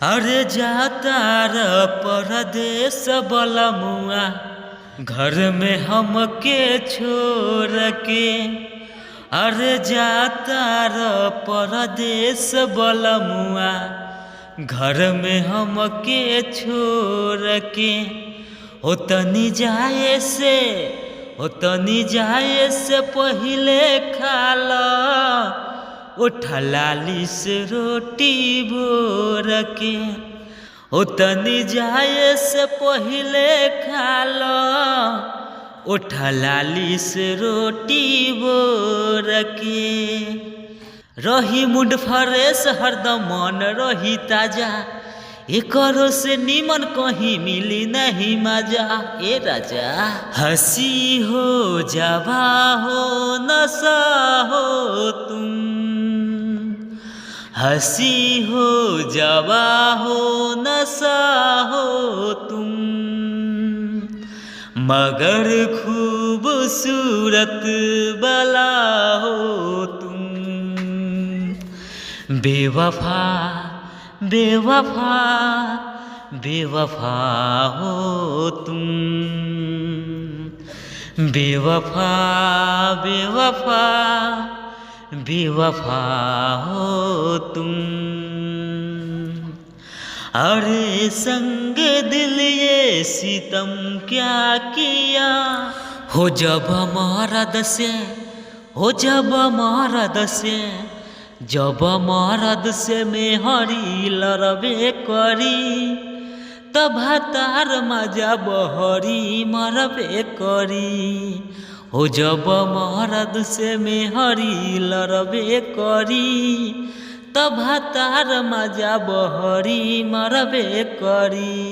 अरे जाता र परदेस बलमुआ घर में हमके छोड़ के। अरे जाता र परदेस बलमुआ घर में हमके छोड़ के। हो तनी जाए से पहिले खाला उठलाली से रोटी बोर के। ओ तनी जाए से पहिले खाला उठलाली से रोटी बोर के। रही मूड फ्रेश हरदम मन रही ताजा, एकरो से नीमन कहीं मिली नहीं मजा। ए राजा हंसी हो जवा हो नशा हो तुम, हंसी हो जवा हो नशा हो तुम, मगर खूबसूरत बला हो तुम। बेवफा बेवफा बेवफा हो तुम, बेवफा बेवफा बेवफा हो तुम। अरे संग दिल ये सितम क्या किया, हो जब मरद से, हो जब मरद से, जब मरद से में हरी लड़बे करी, तब तार मजा बहरी मरबे करी। हो जब मरद से में हरी लड़बे करी, तब तार मजा बहरी मरबे करी।